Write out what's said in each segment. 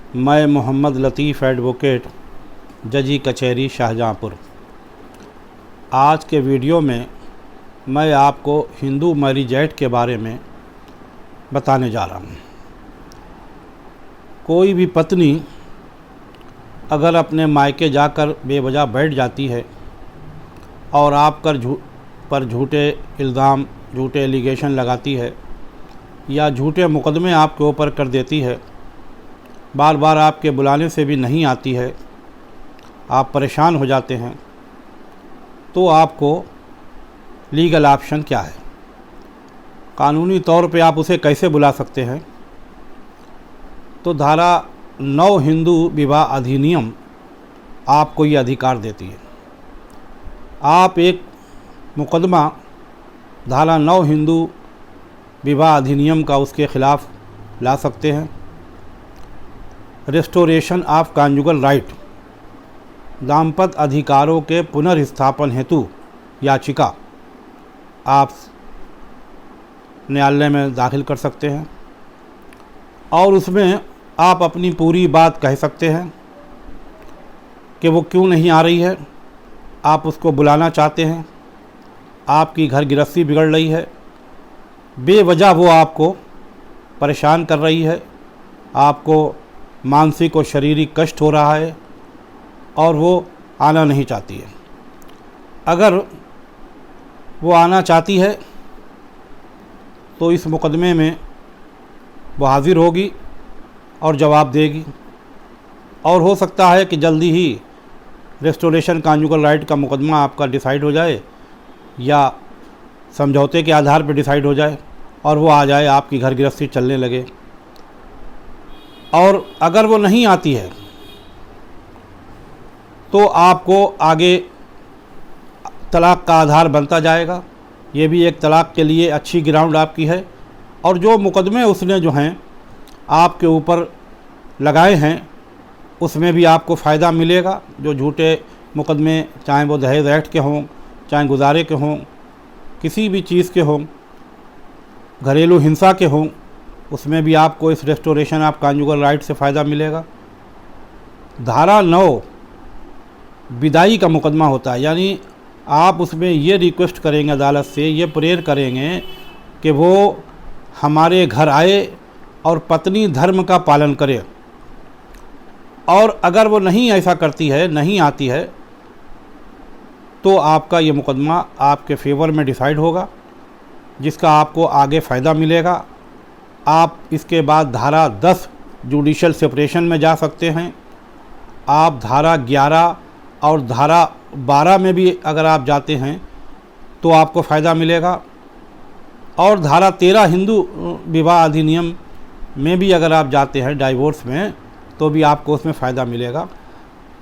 मैं मोहम्मद लतीफ़ एडवोकेट, जजी कचहरी शाहजहाँपुर। आज के वीडियो में मैं आपको हिंदू मैरिज एक्ट के बारे में बताने जा रहा हूँ। कोई भी पत्नी अगर अपने मायके जाकर बेवजह बैठ जाती है और आप पर झूठे इल्ज़ाम, झूठे एलिगेशन लगाती है या झूठे मुकदमे आपके ऊपर कर देती है, बार बार आपके बुलाने से भी नहीं आती है, आप परेशान हो जाते हैं, तो आपको लीगल ऑप्शन क्या है, कानूनी तौर पे आप उसे कैसे बुला सकते हैं। तो धारा 9 हिंदू विवाह अधिनियम आपको ये अधिकार देती है। आप एक मुकदमा धारा 9 हिंदू विवाह अधिनियम का उसके ख़िलाफ़ ला सकते हैं। रेस्टोरेशन ऑफ कॉन्जुगल राइट, दाम्पत्य अधिकारों के पुनर्स्थापन हेतु याचिका आप न्यायालय में दाखिल कर सकते हैं और उसमें आप अपनी पूरी बात कह सकते हैं कि वो क्यों नहीं आ रही है, आप उसको बुलाना चाहते हैं, आपकी घर गृहस्थी बिगड़ रही है, बेवजह वो आपको परेशान कर रही है, आपको मानसिक और शारीरिक कष्ट हो रहा है और वो आना नहीं चाहती है। अगर वो आना चाहती है तो इस मुकदमे में वो हाज़िर होगी और जवाब देगी और हो सकता है कि जल्दी ही रेस्टोरेशन कॉन्जुगल राइट का मुकदमा आपका डिसाइड हो जाए या समझौते के आधार पर डिसाइड हो जाए और वो आ जाए, आपकी घर गृहस्थी चलने लगे। और अगर वो नहीं आती है तो आपको आगे तलाक का आधार बनता जाएगा। ये भी एक तलाक के लिए अच्छी ग्राउंड आपकी है। और जो मुकदमे उसने जो हैं आपके ऊपर लगाए हैं उसमें भी आपको फ़ायदा मिलेगा। जो झूठे मुकदमे, चाहे वो दहेज एक्ट के हों, चाहे गुजारे के हों, किसी भी चीज़ के हों, घरेलू हिंसा के हों, उसमें भी आपको इस रेस्टोरेशन ऑफ कॉन्जुगल राइट से फ़ायदा मिलेगा। धारा 9 विदाई का मुकदमा होता है, यानी आप उसमें ये रिक्वेस्ट करेंगे अदालत से, ये प्रेयर करेंगे कि वो हमारे घर आए और पत्नी धर्म का पालन करे। और अगर वो नहीं ऐसा करती है, नहीं आती है, तो आपका ये मुकदमा आपके फेवर में डिसाइड होगा, जिसका आपको आगे फ़ायदा मिलेगा। आप इसके बाद धारा 10 जुडिशल सेपरेशन में जा सकते हैं। आप धारा 11 और धारा 12 में भी अगर आप जाते हैं तो आपको फ़ायदा मिलेगा। और धारा 13 हिंदू विवाह अधिनियम में भी अगर आप जाते हैं डाइवोर्स में, तो भी आपको उसमें फ़ायदा मिलेगा।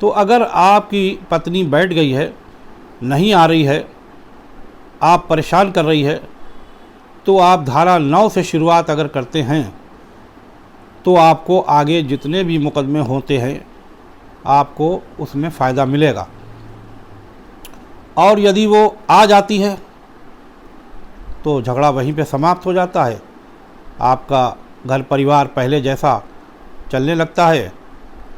तो अगर आपकी पत्नी बैठ गई है, नहीं आ रही है, आप परेशान कर रही है, तो आप धारा 9 से शुरुआत अगर करते हैं तो आपको आगे जितने भी मुकदमे होते हैं आपको उसमें फ़ायदा मिलेगा। और यदि वो आ जाती है तो झगड़ा वहीं पे समाप्त हो जाता है, आपका घर परिवार पहले जैसा चलने लगता है।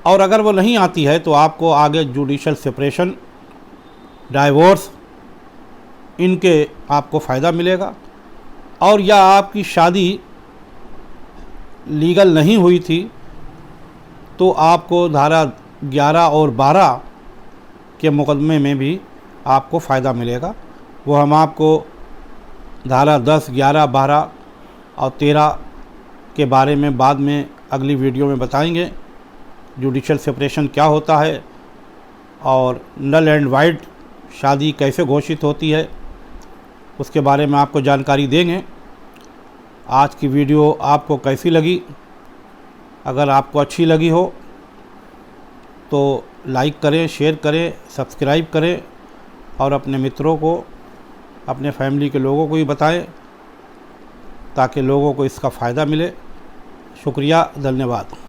और अगर वो नहीं आती है तो आपको आगे जुडिशल सेपरेशन, डाइवोर्स, इनके आपको फ़ायदा मिलेगा। और या आपकी शादी लीगल नहीं हुई थी तो आपको धारा 11 और 12 के मुकदमे में भी आपको फ़ायदा मिलेगा। वो हम आपको धारा 10, 11, 12 और 13 के बारे में बाद में अगली वीडियो में बताएंगे। जुडिशल सेपरेशन क्या होता है और नल एंड वाइड शादी कैसे घोषित होती है, उसके बारे में आपको जानकारी देंगे। आज की वीडियो आपको कैसी लगी? अगर आपको अच्छी लगी हो तो लाइक करें, शेयर करें, सब्सक्राइब करें और अपने मित्रों को, अपने फैमिली के लोगों को भी बताएं ताकि लोगों को इसका फ़ायदा मिले। शुक्रिया, धन्यवाद।